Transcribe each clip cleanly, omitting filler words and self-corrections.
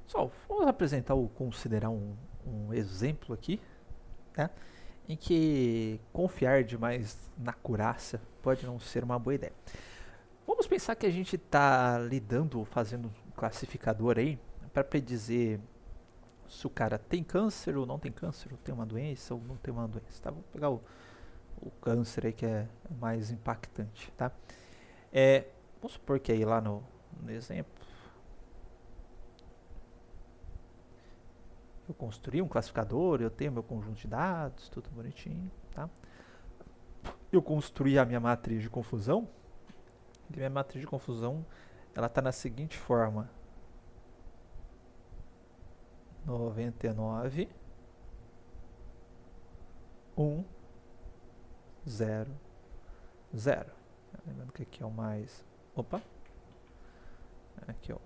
Pessoal, vamos apresentar ou considerar um exemplo aqui, né, em que confiar demais na acurácia pode não ser uma boa ideia. Vamos pensar que a gente está lidando, fazendo um classificador aí, para predizer se o cara tem câncer ou não tem câncer, ou tem uma doença ou não tem uma doença. Tá? Vou pegar o câncer aí que é mais impactante. Tá? Vamos supor que aí lá no exemplo, eu construí um classificador, eu tenho meu conjunto de dados, tudo bonitinho, tá? Eu construí a minha matriz de confusão, e minha matriz de confusão, ela está na seguinte forma: 99, 1, 0, 0. Lembrando que aqui é o mais... Opa! Aqui, ó.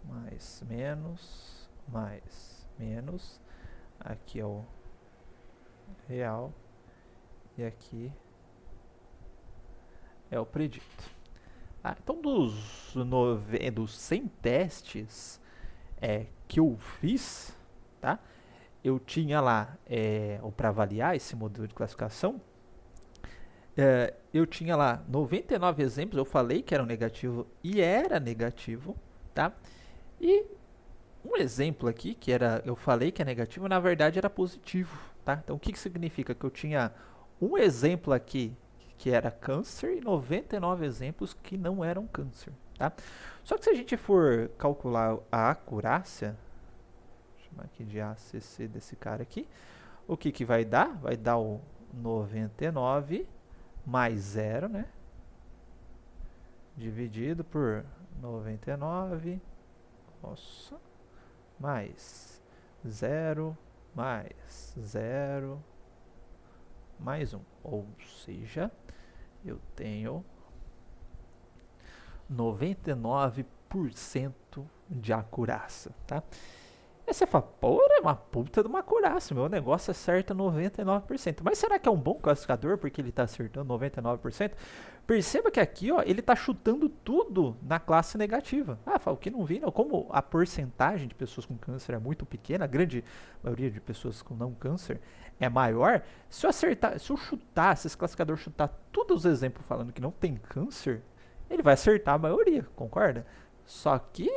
Mais, menos. Aqui é o real. E aqui é o predito. Então, dos 100 testes que eu fiz, tá? Eu tinha lá, ou para avaliar esse modelo de classificação, eu tinha lá 99 exemplos, eu falei que era negativo e era negativo, tá? E um exemplo aqui, eu falei que é negativo, na verdade era positivo, tá? Então o que significa? Que eu tinha um exemplo aqui que era câncer e 99 exemplos que não eram câncer, tá? Só que se a gente for calcular a acurácia, vou chamar aqui de ACC desse cara aqui, o que vai dar? Vai dar o 99 mais 0, né? Dividido por 99, nossa, mais 0, mais 0, mais 1. Ou seja, eu tenho 99% de acurácia, tá? Aí você fala, pô, é uma puta de uma acurácia, meu negócio acerta 99%. Mas será que é um bom classificador porque ele está acertando 99%? Perceba que aqui, ó, ele está chutando tudo na classe negativa. Fala, o que não vi, não. Como a porcentagem de pessoas com câncer é muito pequena, a grande maioria de pessoas com não câncer é maior, se eu chutar, se esse classificador chutar todos os exemplos falando que não tem câncer, ele vai acertar a maioria, concorda? Só que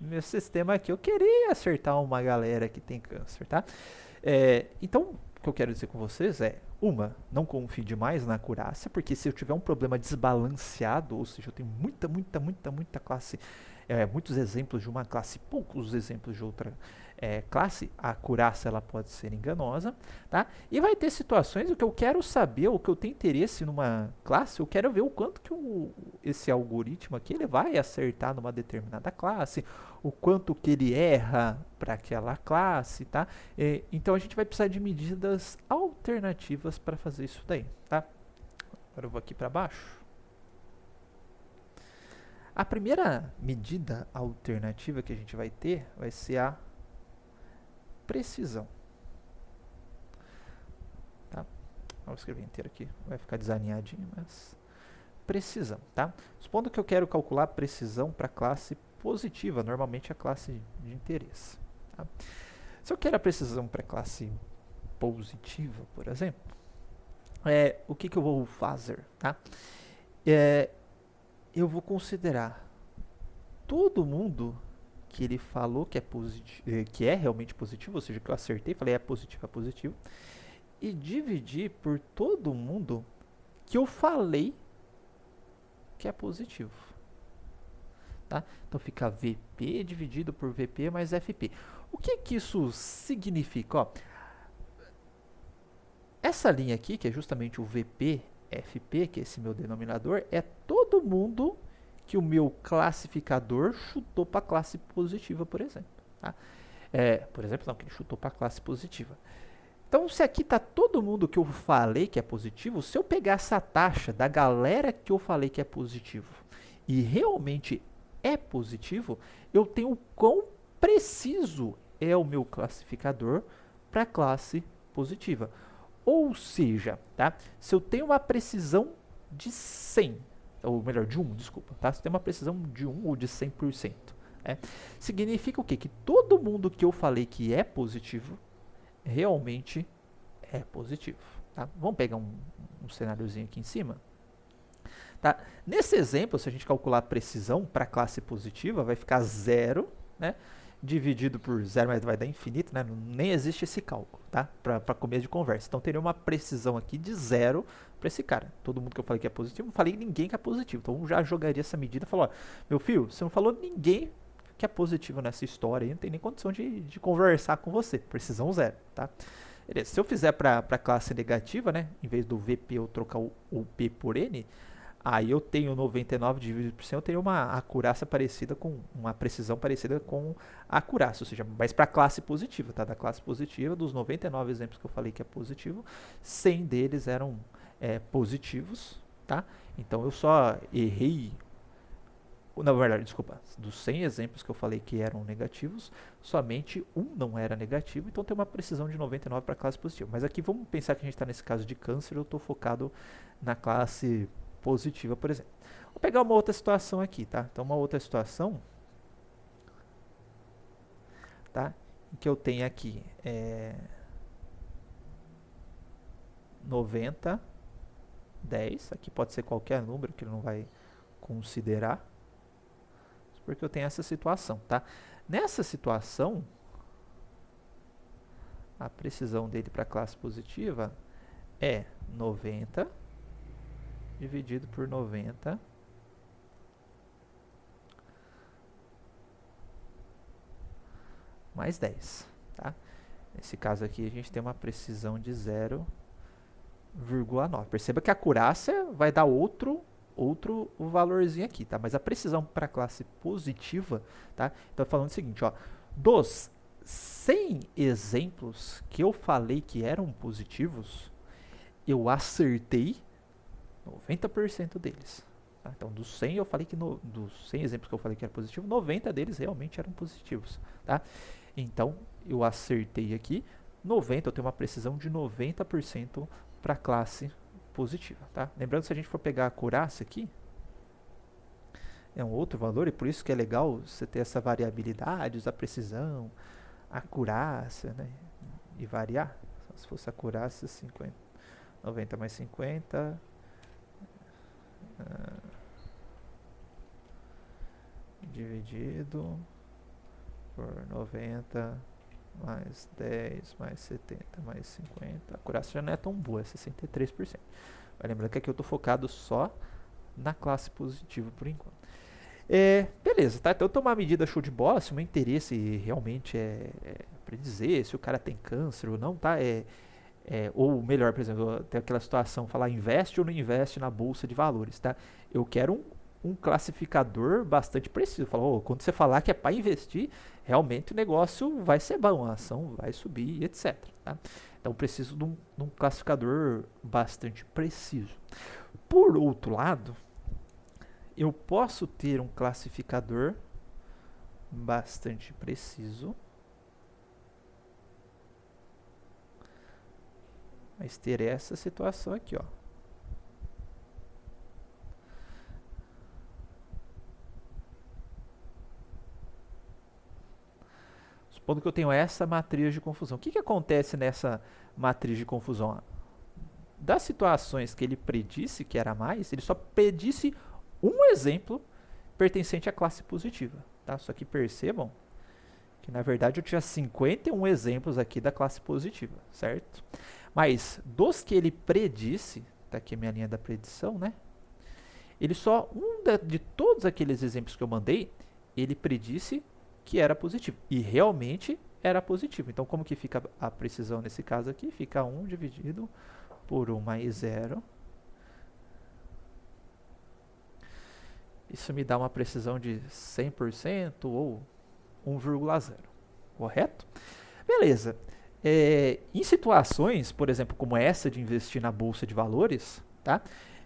meu sistema aqui, eu queria acertar uma galera que tem câncer, tá? Então, o que eu quero dizer com vocês não confie demais na acurácia, porque se eu tiver um problema desbalanceado, ou seja, eu tenho muita classe, muitos exemplos de uma classe, poucos exemplos de outra classe, a acurácia ela pode ser enganosa, tá? E vai ter situações, o que eu quero saber, o que eu tenho interesse numa classe, eu quero ver o quanto que esse algoritmo aqui ele vai acertar numa determinada classe, o quanto que ele erra para aquela classe, tá? Então a gente vai precisar de medidas alternativas para fazer isso daí, tá? Agora eu vou aqui para baixo. A primeira medida alternativa que a gente vai ter vai ser a precisão. Tá? Vou escrever inteiro aqui, vai ficar desalinhadinho, mas precisão, tá? Supondo que eu quero calcular precisão para classe positiva, normalmente a classe de interesse. Tá? Se eu quero a precisão para classe positiva, por exemplo, o que eu vou fazer? Tá? Eu vou considerar todo mundo que ele falou que que é realmente positivo, ou seja, que eu acertei, falei é positivo, e dividir por todo mundo que eu falei que é positivo. Tá? Então fica VP dividido por VP mais FP. O que isso significa? Ó, essa linha aqui, que é justamente o VP, FP, que é esse meu denominador, é todo mundo que o meu classificador chutou para a classe positiva, por exemplo. Tá? Por exemplo, não, que ele chutou para a classe positiva. Então, se aqui está todo mundo que eu falei que é positivo, se eu pegar essa taxa da galera que eu falei que é positivo e realmente é positivo, eu tenho o quão preciso é o meu classificador para a classe positiva. Ou seja, tá? Se eu tenho uma precisão de 100, ou melhor, de 1, desculpa, tá? Se tem uma precisão de 1 ou de 100%, significa o quê? Que todo mundo que eu falei que é positivo, realmente é positivo, tá? Vamos pegar um cenáriozinho aqui em cima. Tá? Nesse exemplo, se a gente calcular a precisão para a classe positiva, vai ficar 0, né? Dividido por 0, mas vai dar infinito, né? Nem existe esse cálculo, tá? Para começo de conversa. Então, teria uma precisão aqui de 0 para esse cara. Todo mundo que eu falei que é positivo, não falei ninguém que é positivo. Então, eu já jogaria essa medida e falou, ó, meu filho, você não falou ninguém que é positivo nessa história, não tem nem condição de conversar com você. Precisão 0, tá? Beleza. Se eu fizer para a classe negativa, né? Em vez do VP eu trocar o P por N, aí eu tenho 99 dividido por 100, eu tenho uma acurácia parecida com, uma precisão parecida com a acurácia, ou seja, mas para a classe positiva, tá? Da classe positiva, dos 99 exemplos que eu falei que é positivo, 100 deles eram positivos, tá? Então eu só errei, na verdade, desculpa, dos 100 exemplos que eu falei que eram negativos, somente um não era negativo, então tem uma precisão de 99 para a classe positiva. Mas aqui vamos pensar que a gente está nesse caso de câncer, eu estou focado na classe positiva, por exemplo. Vou pegar uma outra situação aqui, tá? Então, uma outra situação, tá? Em que eu tenho aqui 90, 10, aqui pode ser qualquer número que ele não vai considerar, porque eu tenho essa situação, tá? Nessa situação, a precisão dele para a classe positiva é 90 dividido por 90 mais 10, tá? Nesse caso aqui a gente tem uma precisão de 0,9. Perceba que a acurácia vai dar outro valorzinho aqui, tá? Mas a precisão para a classe positiva, tá? Então falando o seguinte, ó, dos 100 exemplos que eu falei que eram positivos, eu acertei 90% deles. Tá? Então, dos 100 eu falei que dos 100 exemplos que eu falei que era positivo, 90 deles realmente eram positivos, tá? Então, eu acertei aqui 90, eu tenho uma precisão de 90% para a classe positiva, tá? Lembrando, se a gente for pegar a acurácia aqui, é um outro valor, e por isso que é legal você ter essa variabilidade, usar precisão, acurácia, né? E variar. Se fosse a acurácia, 50, 90 mais 50... dividido por 90 mais 10 mais 70 mais 50. A acurácia já não é tão boa, é 63%. Vai lembrando que aqui eu estou focado só na classe positiva por enquanto. Beleza, tá? Então eu tomo uma medida show de bola, se o meu interesse realmente é predizer se o cara tem câncer ou não, tá? Ou melhor, por exemplo, tem aquela situação, falar investe ou não investe na bolsa de valores, tá? Eu quero um classificador bastante preciso. Falo, quando você falar que é para investir, realmente o negócio vai ser bom, a ação vai subir, etc. Tá? Então preciso de um classificador bastante preciso. Por outro lado, eu posso ter um classificador bastante preciso, mas ter essa situação aqui, ó. Supondo que eu tenho essa matriz de confusão. O que acontece nessa matriz de confusão? Das situações que ele predisse que era mais, ele só predisse um exemplo pertencente à classe positiva. Tá? Só que percebam que, na verdade, eu tinha 51 exemplos aqui da classe positiva, certo? Mas dos que ele predisse, tá aqui a minha linha da predição, né? Ele só, de todos aqueles exemplos que eu mandei, ele predisse que era positivo. E realmente era positivo. Então, como que fica a precisão nesse caso aqui? Fica 1 dividido por 1 mais 0. Isso me dá uma precisão de 100% ou 1,0. Correto? Beleza. Em situações, por exemplo, como essa de investir na bolsa de valores, tá?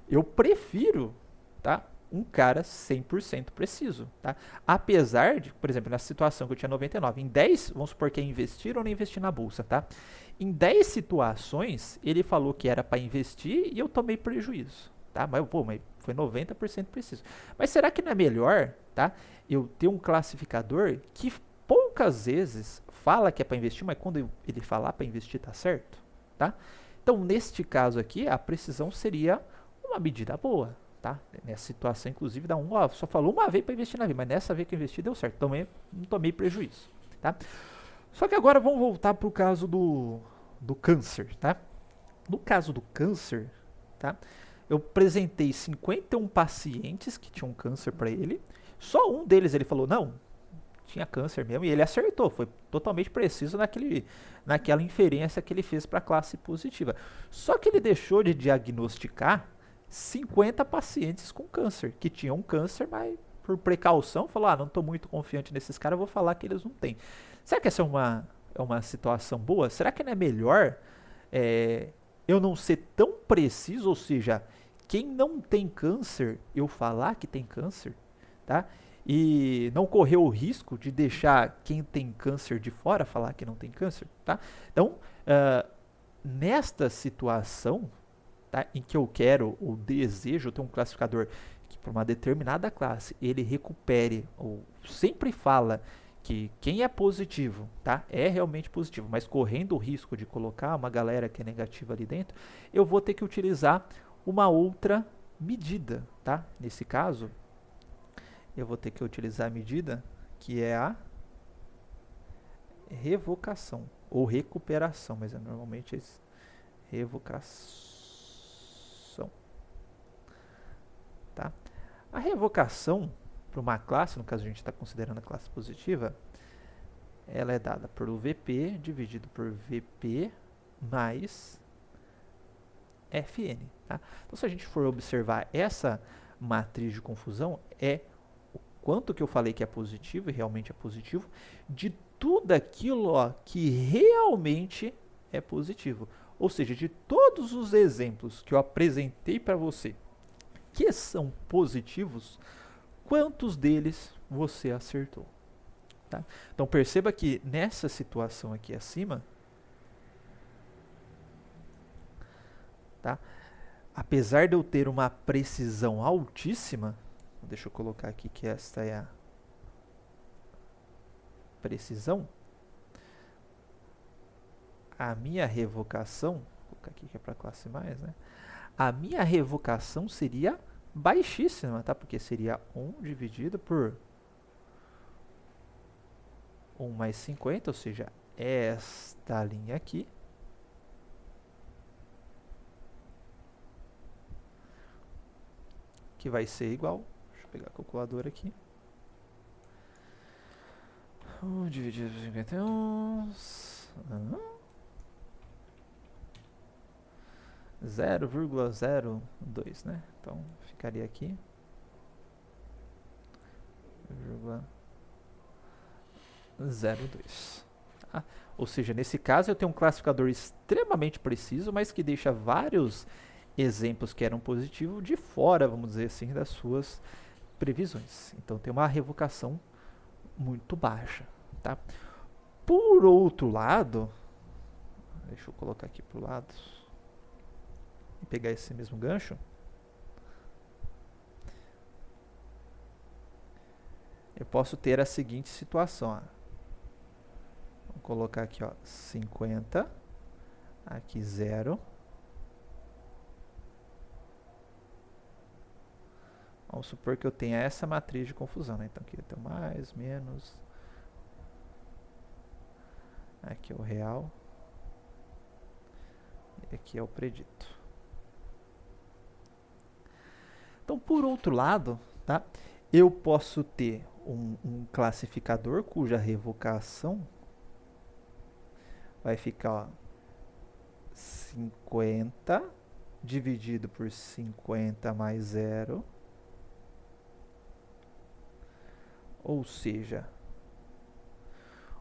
Eu prefiro, tá, um cara 100% preciso, tá? Apesar de, por exemplo, nessa situação que eu tinha 99, em 10, vamos supor que é investir ou não investir na bolsa, tá? Em 10 situações, ele falou que era para investir e eu tomei prejuízo, tá? Mas, pô, mas foi 90% preciso. Mas será que não é melhor, tá? Eu ter um classificador que poucas vezes fala que é para investir, mas quando ele falar para investir tá certo, tá? Então, neste caso aqui, a precisão seria uma medida boa, tá? Nessa situação, inclusive, dá ó, só falou uma vez para investir na vida, mas nessa vez que eu investi deu certo, não tomei prejuízo, tá? Só que agora vamos voltar para o caso do câncer, tá? No caso do câncer, tá? Eu apresentei 51 pacientes que tinham câncer para ele. Só um deles ele falou, não, tinha câncer mesmo, e ele acertou, foi totalmente preciso naquela inferência que ele fez para a classe positiva. Só que ele deixou de diagnosticar 50 pacientes com câncer, que tinham câncer, mas por precaução falou, não estou muito confiante nesses caras, vou falar que eles não têm. Será que essa é uma situação boa? Será que não é melhor eu não ser tão preciso, ou seja, quem não tem câncer, eu falar que tem câncer, tá? E não correr o risco de deixar quem tem câncer de fora falar que não tem câncer, tá? Então, nesta situação, tá, em que eu quero ou desejo ter um classificador que para uma determinada classe ele recupere ou sempre fala que quem é positivo, tá, é realmente positivo, mas correndo o risco de colocar uma galera que é negativa ali dentro, eu vou ter que utilizar uma outra medida, tá? Nesse caso, eu vou ter que utilizar a medida que é a revocação ou recuperação, mas normalmente é revocação, tá? A revocação para uma classe, no caso a gente está considerando a classe positiva, ela é dada por VP dividido por VP mais Fn, tá? Então se a gente for observar essa matriz de confusão, é o quanto que eu falei que é positivo, e realmente é positivo, de tudo aquilo, ó, que realmente é positivo. Ou seja, de todos os exemplos que eu apresentei para você que são positivos, quantos deles você acertou? Tá? Então perceba que nessa situação aqui acima, tá? Apesar de eu ter uma precisão altíssima, deixa eu colocar aqui que esta é a precisão, a minha revocação, vou colocar aqui que é para classe mais, né? A minha revocação seria baixíssima, tá? Porque seria 1 dividido por 1 mais 50, ou seja, esta linha aqui, que vai ser igual, deixa eu pegar a calculadora aqui, 1 dividido por 51, 0,02, né? Então ficaria aqui 0,02. Tá? Ou seja, nesse caso eu tenho um classificador extremamente preciso, mas que deixa vários exemplos que eram positivos de fora, vamos dizer assim, das suas previsões. Então tem uma revocação muito baixa, tá? Por outro lado, deixa eu colocar aqui para o lado e pegar esse mesmo gancho. Eu posso ter a seguinte situação, ó. Vou colocar aqui, ó, 50, aqui 0. Vamos supor que eu tenha essa matriz de confusão, né? Então aqui eu tenho mais, menos. Aqui é o real. E aqui é o predito. Então, por outro lado, tá? Eu posso ter um classificador cuja revocação vai ficar, ó, 50 dividido por 50 mais 0. Ou seja,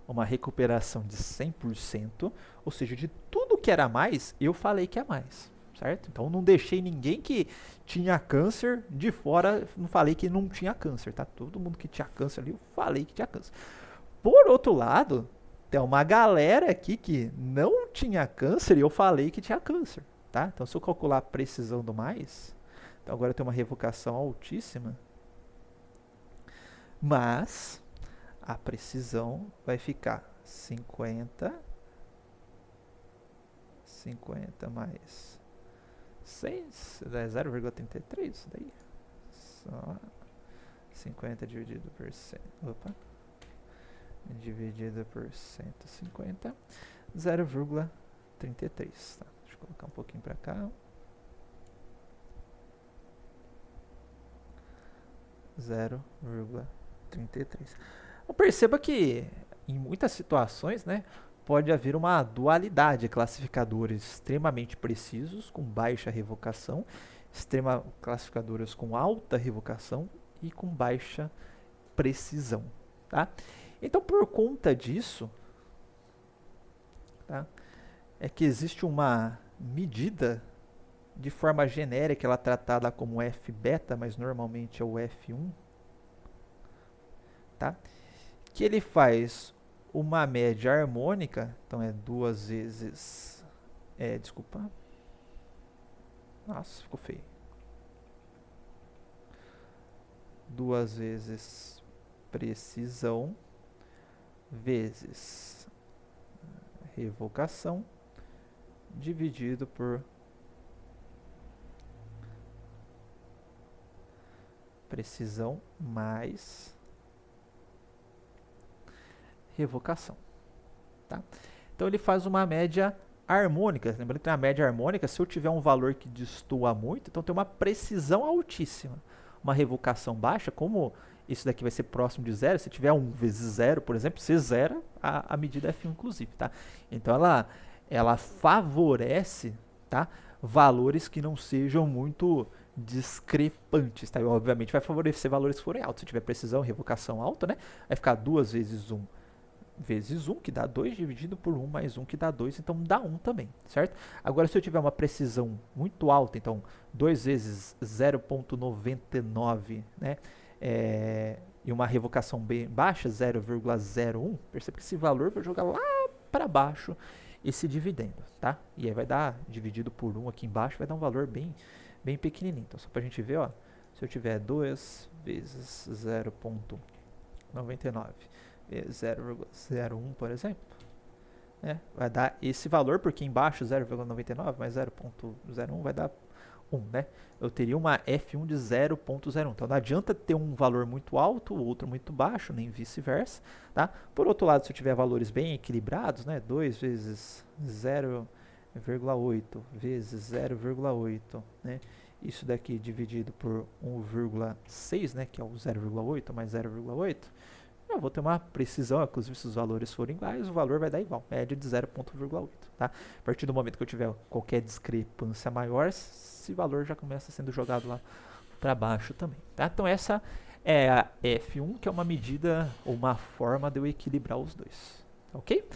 uma recuperação de 100%, ou seja, de tudo que era mais, eu falei que é mais, certo? Então não deixei ninguém que tinha câncer de fora, não falei que não tinha câncer, tá? Todo mundo que tinha câncer ali, eu falei que tinha câncer. Por outro lado, tem uma galera aqui que não tinha câncer e eu falei que tinha câncer, tá? Então se eu calcular a precisão do mais, Então agora eu tenho uma revocação altíssima, mas a precisão vai ficar 50 mais 6, é 0,33, isso daí. Só 50 dividido por 100, opa, dividido por 150, 0,33, tá? Deixa eu colocar um pouquinho para cá. 0,33. Perceba que em muitas situações, né, pode haver uma dualidade de classificadores extremamente precisos, com baixa revocação, classificadores com alta revocação e com baixa precisão. Tá? Então, por conta disso, tá, é que existe uma medida de forma genérica, ela é tratada como F-beta, mas normalmente é o F1, tá? Que ele faz uma média harmônica, então é 2 vezes, desculpa, nossa, ficou feio, 2 vezes precisão vezes revocação dividido por precisão mais revocação, tá? Então ele faz uma média harmônica. Lembrando que na média harmônica, se eu tiver um valor que destoa muito, então tem uma precisão altíssima. Uma revocação baixa, como isso daqui vai ser próximo de zero, se tiver 1 vezes 0, por exemplo, você zera a medida F1 inclusive, tá? Então ela favorece, tá, valores que não sejam muito discrepantes, tá? E, obviamente vai favorecer valores que forem altos. Se tiver precisão, revocação alta, né, vai ficar 2 vezes 1 vezes 1, que dá 2, dividido por 1 mais 1, que dá 2, então dá 1 também, certo? Agora, se eu tiver uma precisão muito alta, então 2 vezes 0,99, né, e uma revocação bem baixa, 0,01, percebe que esse valor vai jogar lá para baixo esse dividendo, tá? E aí vai dar, dividido por 1 aqui embaixo, vai dar um valor bem pequenininho. Então, só para a gente ver, ó, se eu tiver 2 vezes 0,99, 0,01, por exemplo, né, vai dar esse valor, porque embaixo 0,99 mais 0,01 vai dar 1, né? Eu teria uma F1 de 0,01. Então não adianta ter um valor muito alto, o outro muito baixo, nem vice-versa, tá? Por outro lado, se eu tiver valores bem equilibrados, né, 2 vezes 0,8 vezes 0,8, né? Isso daqui dividido por 1,6, né, que é o 0,8 mais 0,8, eu vou ter uma precisão, inclusive se os valores forem iguais, o valor vai dar igual, média de 0,8, tá? A partir do momento que eu tiver qualquer discrepância maior, esse valor já começa sendo jogado lá para baixo também, tá? Então essa é a F1, que é uma medida ou uma forma de eu equilibrar os dois, ok?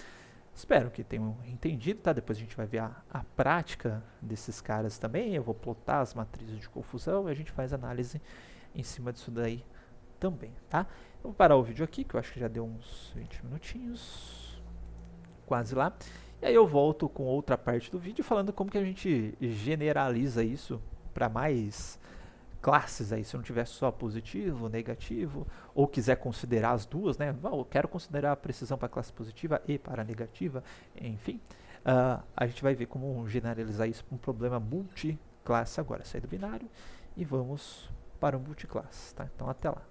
Espero que tenham entendido, tá? Depois a gente vai ver a prática desses caras também, eu vou plotar as matrizes de confusão e a gente faz análise em cima disso daí também, tá? Eu vou parar o vídeo aqui, que eu acho que já deu uns 20 minutinhos, quase lá. E aí eu volto com outra parte do vídeo falando como que a gente generaliza isso para mais classes aí, se eu não tiver só positivo, negativo, ou quiser considerar as duas, né? Eu quero considerar a precisão para a classe positiva e para a negativa, enfim. A gente vai ver como generalizar isso para um problema multiclasse agora. Sair do binário e vamos para o multiclasse, tá? Então até lá.